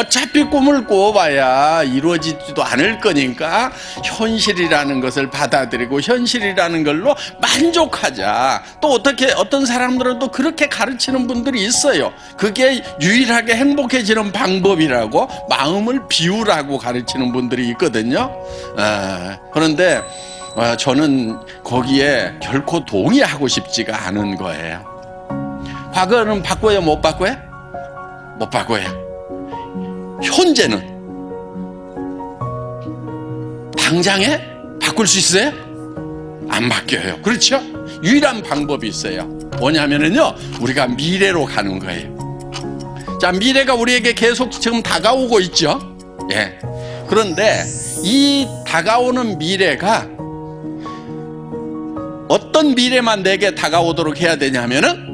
어차피 꿈을 꿔봐야 이루어지지도 않을 거니까 현실이라는 것을 받아들이고 현실이라는 걸로 만족하자. 또 어떤 사람들은 또 그렇게 가르치는 분들이 있어요. 그게 유일하게 행복해지는 방법이라고, 마음을 비우라고 가르치는 분들이 있거든요. 그런데 저는 거기에 결코 동의하고 싶지가 않은 거예요. 과거는 바꿔요, 못 바꿔요? 못 바꿔요. 현재는 당장에 바꿀 수 있어요? 안 바뀌어요. 그렇죠? 유일한 방법이 있어요. 뭐냐면요, 우리가 미래로 가는 거예요. 자, 미래가 우리에게 계속 지금 다가오고 있죠. 예. 그런데 이 다가오는 미래가 어떤 미래만 내게 다가오도록 해야 되냐면은,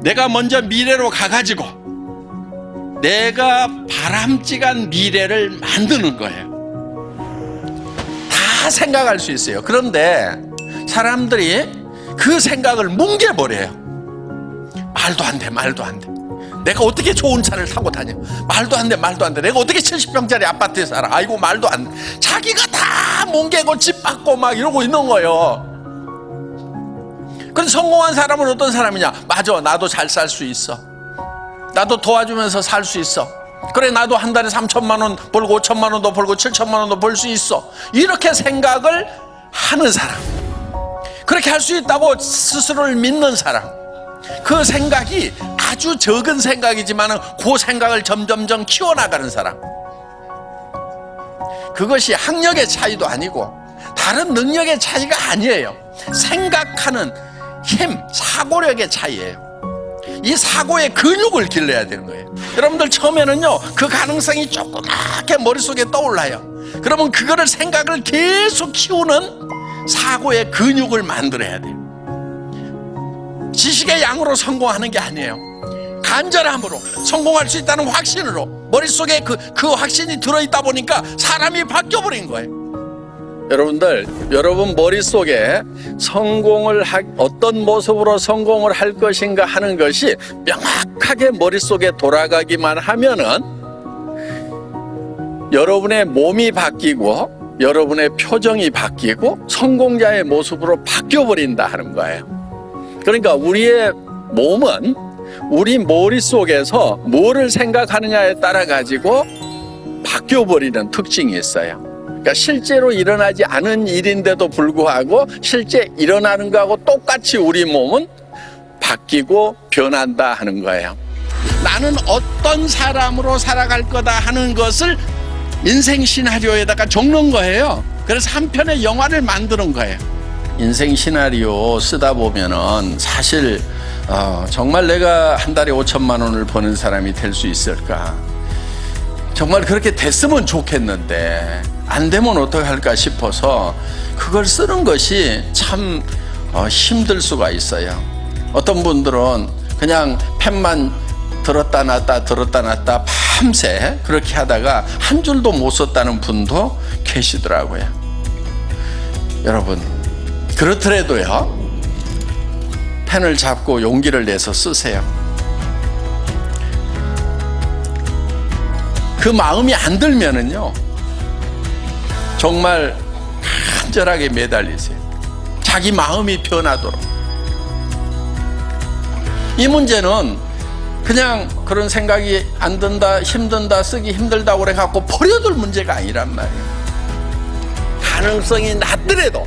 내가 먼저 미래로 가가지고 내가 바람직한 미래를 만드는 거예요. 다 생각할 수 있어요. 그런데 사람들이 그 생각을 뭉개버려요. 말도 안 돼, 말도 안 돼. 내가 어떻게 좋은 차를 타고 다녀? 말도 안 돼, 말도 안 돼. 내가 어떻게 70평짜리 아파트에 살아? 아이고, 말도 안 돼. 자기가 다 뭉개고 집 받고 막 이러고 있는 거예요. 그런데 성공한 사람은 어떤 사람이냐? 맞아, 나도 잘 살 수 있어. 나도 도와주면서 살 수 있어. 그래, 나도 한 달에 3천만 원 벌고 5천만 원도 벌고 7천만 원도 벌 수 있어. 이렇게 생각을 하는 사람, 그렇게 할 수 있다고 스스로를 믿는 사람, 그 생각이 아주 적은 생각이지만 그 생각을 점점점 키워나가는 사람, 그것이 학력의 차이도 아니고 다른 능력의 차이가 아니에요. 생각하는 힘, 사고력의 차이예요. 이 사고의 근육을 길러야 되는 거예요. 여러분들 처음에는요, 그 가능성이 조그맣게 머릿속에 떠올라요. 그러면 그거를 생각을 계속 키우는 사고의 근육을 만들어야 돼요. 지식의 양으로 성공하는 게 아니에요. 간절함으로, 성공할 수 있다는 확신으로, 머릿속에 그 확신이 들어있다 보니까 사람이 바뀌어버린 거예요. 여러분들, 여러분 머릿속에 어떤 모습으로 성공을 할 것인가 하는 것이 명확하게 머릿속에 돌아가기만 하면은 여러분의 몸이 바뀌고 여러분의 표정이 바뀌고 성공자의 모습으로 바뀌어버린다 하는 거예요. 그러니까 우리의 몸은 우리 머릿속에서 뭐를 생각하느냐에 따라 가지고 바뀌어버리는 특징이 있어요. 그러니까 실제로 일어나지 않은 일인데도 불구하고 실제 일어나는 거하고 똑같이 우리 몸은 바뀌고 변한다 하는 거예요. 나는 어떤 사람으로 살아갈 거다 하는 것을 인생 시나리오에다가 적는 거예요. 그래서 한 편의 영화를 만드는 거예요. 인생 시나리오 쓰다 보면은 사실 정말 내가 한 달에 5천만 원을 버는 사람이 될 수 있을까? 정말 그렇게 됐으면 좋겠는데 안 되면 어떡할까 싶어서 그걸 쓰는 것이 참 힘들 수가 있어요. 어떤 분들은 그냥 펜만 들었다 놨다 밤새 그렇게 하다가 한 줄도 못 썼다는 분도 계시더라고요. 여러분, 그렇더라도요, 펜을 잡고 용기를 내서 쓰세요. 그 마음이 안 들면은요, 정말 간절하게 매달리세요. 자기 마음이 변하도록. 이 문제는 그냥 그런 생각이 안 든다, 힘든다, 쓰기 힘들다고 그래갖고 버려둘 문제가 아니란 말이에요. 가능성이 낮더라도,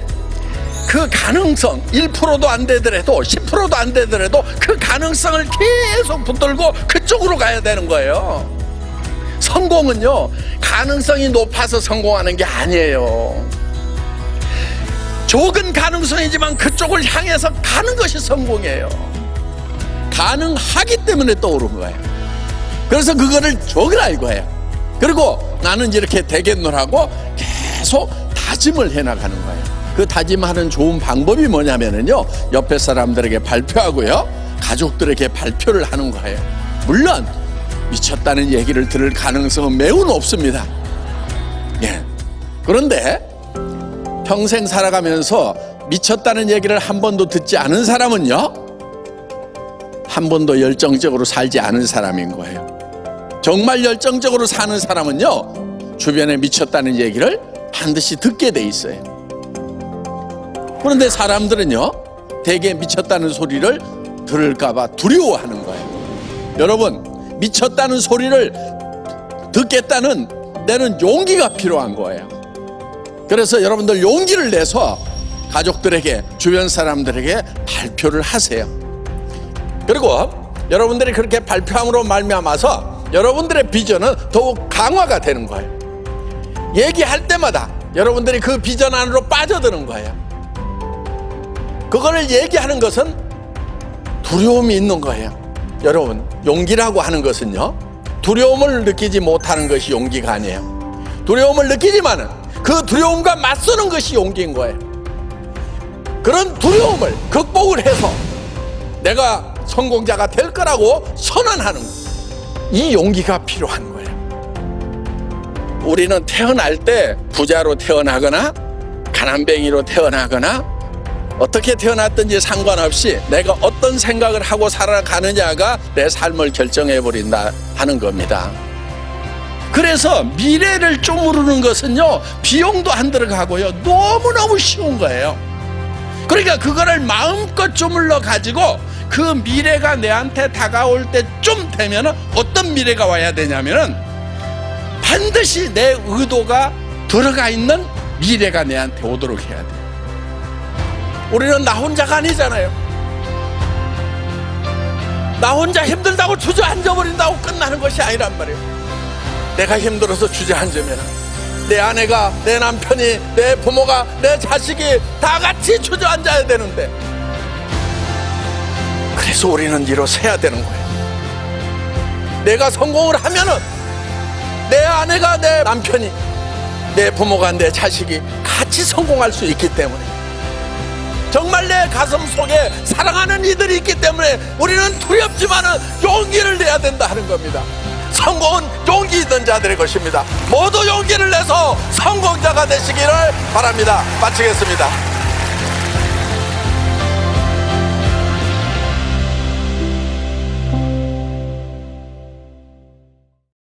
그 가능성 1%도 안 되더라도 10%도 안 되더라도 그 가능성을 계속 붙들고 그쪽으로 가야 되는 거예요. 성공은요, 가능성이 높아서 성공하는 게 아니에요. 적은 가능성이지만 그쪽을 향해서 가는 것이 성공이에요. 가능하기 때문에 떠오른 거예요. 그래서 그거를 적으라 이거예요. 그리고 나는 이렇게 되겠노라고 계속 다짐을 해나가는 거예요. 그 다짐하는 좋은 방법이 뭐냐면요, 옆에 사람들에게 발표하고요, 가족들에게 발표를 하는 거예요. 물론 미쳤다는 얘기를 들을 가능성은 매우 높습니다. 예. 그런데 평생 살아가면서 미쳤다는 얘기를 한 번도 듣지 않은 사람은요, 한 번도 열정적으로 살지 않은 사람인 거예요. 정말 열정적으로 사는 사람은요, 주변에 미쳤다는 얘기를 반드시 듣게 돼 있어요. 그런데 사람들은요, 대개 미쳤다는 소리를 들을까봐 두려워하는 거예요. 여러분, 미쳤다는 소리를 듣겠다는 내는 용기가 필요한 거예요. 그래서 여러분들 용기를 내서 가족들에게, 주변 사람들에게 발표를 하세요. 그리고 여러분들이 그렇게 발표함으로 말미암아서 여러분들의 비전은 더욱 강화가 되는 거예요. 얘기할 때마다 여러분들이 그 비전 안으로 빠져드는 거예요. 그거를 얘기하는 것은 두려움이 있는 거예요. 여러분, 용기라고 하는 것은요, 두려움을 느끼지 못하는 것이 용기가 아니에요. 두려움을 느끼지만은 그 두려움과 맞서는 것이 용기인 거예요. 그런 두려움을 극복을 해서 내가 성공자가 될 거라고 선언하는 것, 이 용기가 필요한 거예요. 우리는 태어날 때 부자로 태어나거나 가난뱅이로 태어나거나 어떻게 태어났든지 상관없이 내가 어떤 생각을 하고 살아가느냐가 내 삶을 결정해버린다 하는 겁니다. 그래서 미래를 쪼무르는 것은요, 비용도 안 들어가고요, 너무너무 쉬운 거예요. 그러니까 그거를 마음껏 쪼물러 가지고 그 미래가 내한테 다가올 때쯤 되면 어떤 미래가 와야 되냐면은 반드시 내 의도가 들어가 있는 미래가 내한테 오도록 해야 돼요. 우리는 나 혼자가 아니잖아요. 나 혼자 힘들다고 주저앉아버린다고 끝나는 것이 아니란 말이에요. 내가 힘들어서 주저앉으면 내 아내가, 내 남편이, 내 부모가, 내 자식이 다 같이 주저앉아야 되는데, 그래서 우리는 일어서야 되는 거예요. 내가 성공을 하면은 내 아내가, 내 남편이, 내 부모가, 내 자식이 같이 성공할 수 있기 때문에, 정말 내 가슴 속에 사랑하는 이들이 있기 때문에 우리는 두렵지만은 용기를 내야 된다 하는 겁니다. 성공은 용기 있는 자들의 것입니다. 모두 용기를 내서 성공자가 되시기를 바랍니다. 마치겠습니다.